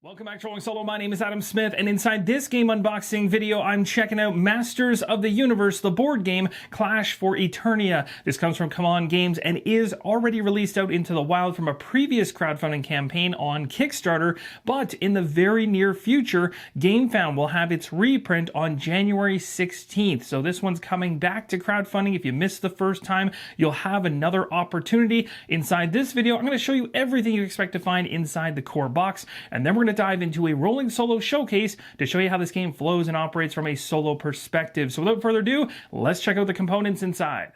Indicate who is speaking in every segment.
Speaker 1: Welcome back to Rolling Solo. My name is Adam Smith, and inside this game unboxing video, I'm checking out Masters of the Universe, the board game, Clash for Eternia. This comes from Come On Games and is already released out into the wild from a previous crowdfunding campaign on Kickstarter, but in the very near future, GameFound will have its reprint on January 16th. So this one's coming back to crowdfunding. If you missed the first time, you'll have another opportunity. Inside this video, I'm going to show you everything you expect to find inside the core box, and then we're going to dive into a rolling solo showcase to show you how this game flows and operates from a solo perspective. So without further ado, let's check out the components inside.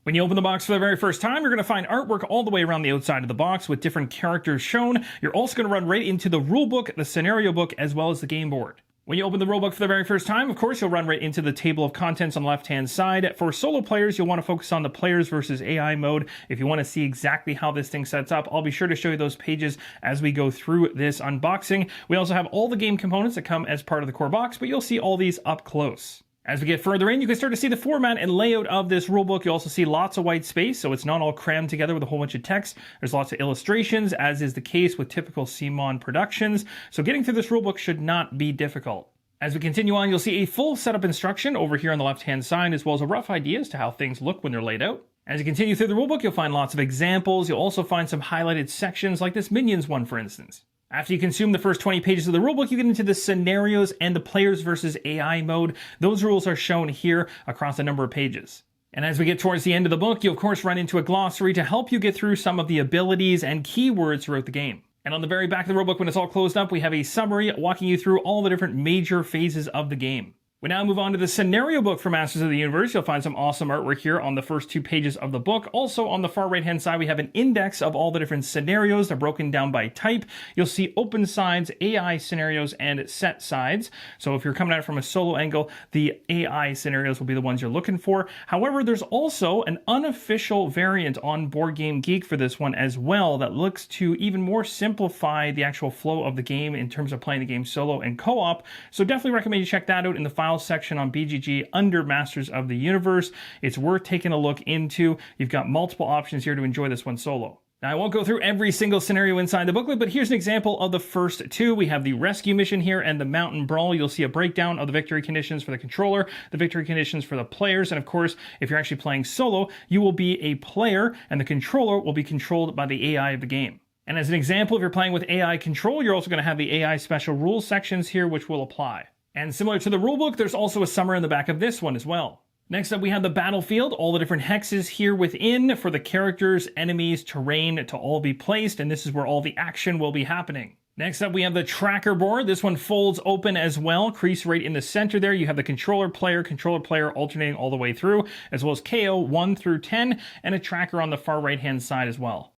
Speaker 1: When you open the box for the very first time, you're going to find artwork all the way around the outside of the box with different characters shown. You're also going to run right into the rulebook, the scenario book, as well as the game board. When you open the rulebook for the very first time, of course, you'll run right into the table of contents on the left-hand side. For solo players, you'll want to focus on the players versus AI mode. If you want to see exactly how this thing sets up, I'll be sure to show you those pages as we go through this unboxing. We also have all the game components that come as part of the core box, but you'll see all these up close. As we get further in, you can start to see the format and layout of this rulebook. You also see lots of white space, so it's not all crammed together with a whole bunch of text. There's lots of illustrations, as is the case with typical CMON productions. So getting through this rulebook should not be difficult. As we continue on, you'll see a full setup instruction over here on the left-hand side, as well as a rough idea as to how things look when they're laid out. As you continue through the rulebook, you'll find lots of examples. You'll also find some highlighted sections, like this Minions one, for instance. After you consume the first 20 pages of the rulebook, you get into the scenarios and the players versus AI mode. Those rules are shown here across a number of pages. And as we get towards the end of the book, you of course run into a glossary to help you get through some of the abilities and keywords throughout the game. And on the very back of the rulebook, when it's all closed up, we have a summary walking you through all the different major phases of the game. We now move on to the scenario book for Masters of the Universe. You'll find some awesome artwork here on the first 2 pages of the book. Also, on the far right-hand side, we have an index of all the different scenarios. They're broken down by type. You'll see open sides, AI scenarios, and set sides. So if you're coming at it from a solo angle, the AI scenarios will be the ones you're looking for. However, there's also an unofficial variant on Board Game Geek for this one as well that looks to even more simplify the actual flow of the game in terms of playing the game solo and co-op. So definitely recommend you check that out in the file section on BGG under Masters of the Universe. It's worth taking a look into. You've got multiple options here to enjoy this one solo. Now, I won't go through every single scenario inside the booklet, but here's an example of the first 2. We have the rescue mission here and the mountain brawl. You'll see a breakdown of the victory conditions for the controller, the victory conditions for the players, and of course, if you're actually playing solo, you will be a player and the controller will be controlled by the AI of the game. And as an example, if you're playing with AI control, you're also going to have the AI special rules sections here, which will apply. And similar to the rulebook, there's also a summary in the back of this one as well. Next up, we have the battlefield, all the different hexes here within for the characters, enemies, terrain to all be placed, and this is where all the action will be happening. Next up, we have the tracker board. This one folds open as well, crease right in the center there. You have the controller player alternating all the way through, as well as KO 1 through 10, and a tracker on the far right-hand side as well.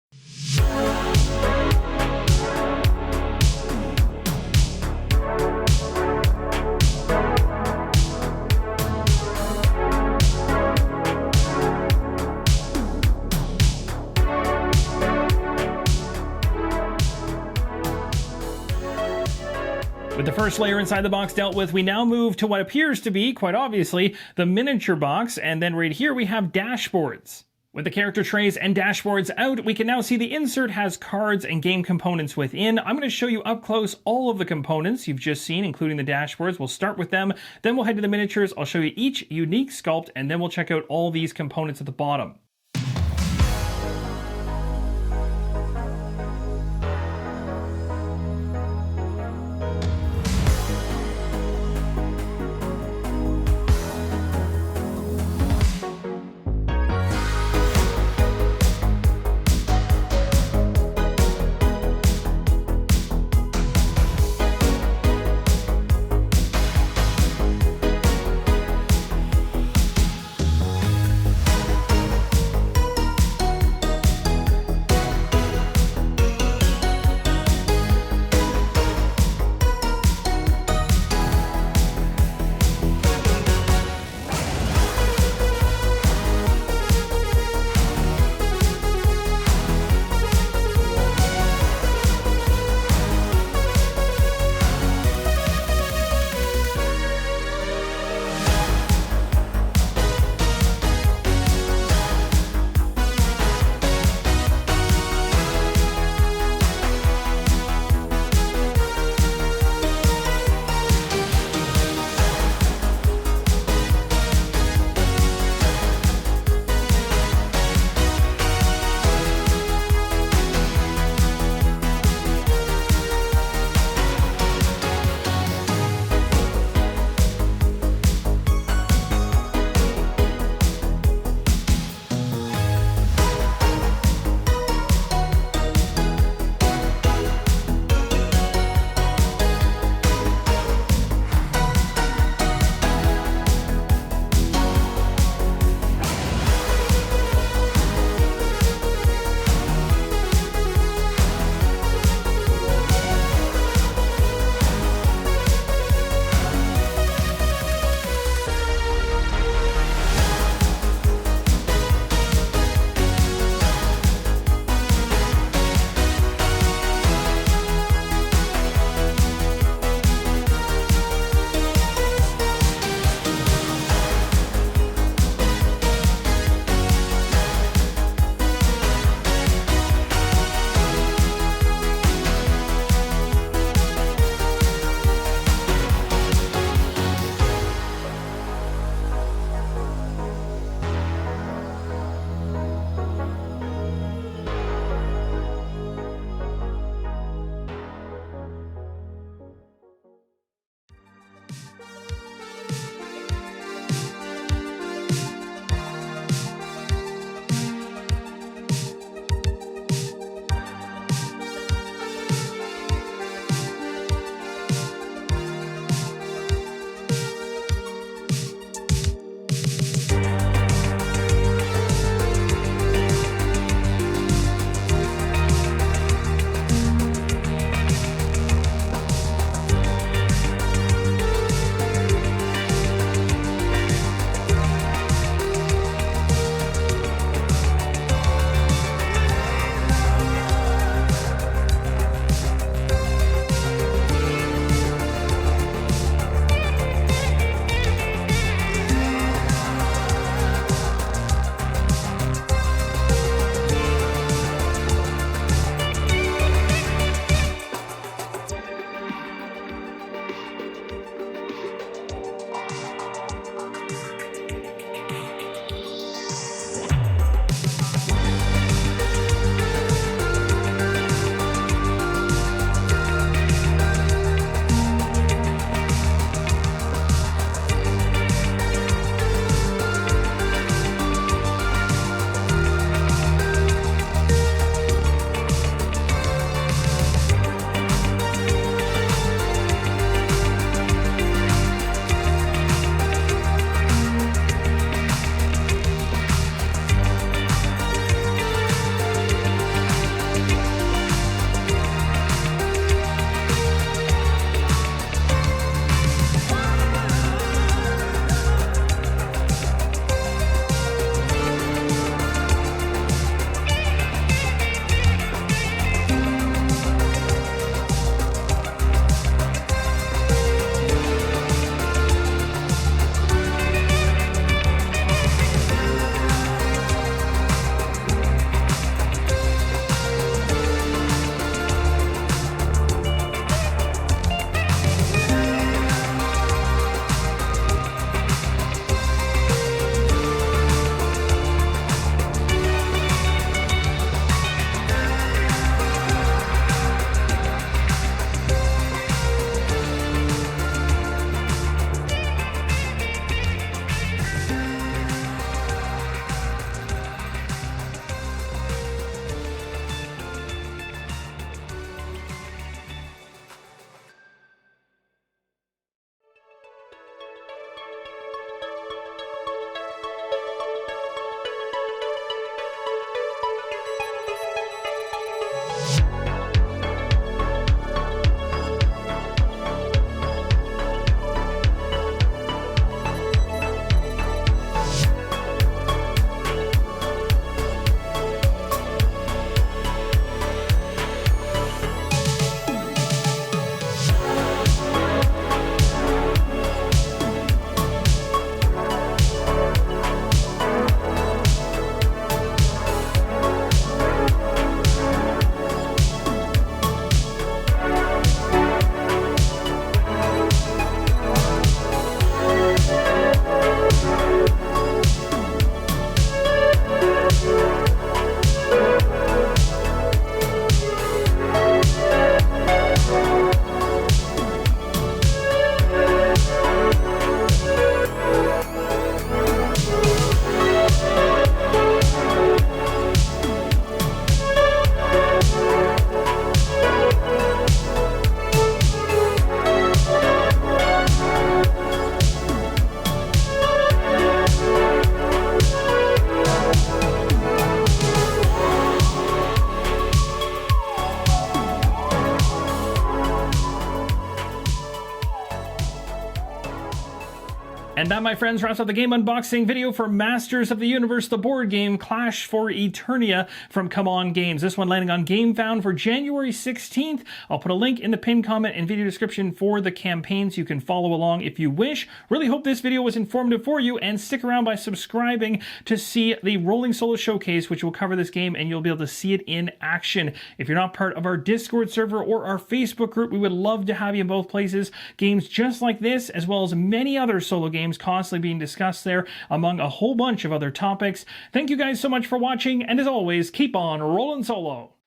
Speaker 1: With the first layer inside the box dealt with, we now move to what appears to be, quite obviously, the miniature box, and then right here we have dashboards. With the character trays and dashboards out, we can now see the insert has cards and game components within. I'm going to show you up close all of the components you've just seen, including the dashboards. We'll start with them, then we'll head to the miniatures. I'll show you each unique sculpt, and then we'll check out all these components at the bottom. And that, my friends, wraps up the game unboxing video for Masters of the Universe, the board game Clash for Eternia from Come On Games. This one landing on GameFound for January 16th. I'll put a link in the pinned comment and video description for the campaign so you can follow along if you wish. Really hope this video was informative for you, and stick around by subscribing to see the Rolling Solo Showcase, which will cover this game and you'll be able to see it in action. If you're not part of our Discord server or our Facebook group, we would love to have you in both places. Games just like this, as well as many other solo games constantly being discussed there, among a whole bunch of other topics. Thank you guys so much for watching, and as always, keep on rolling solo.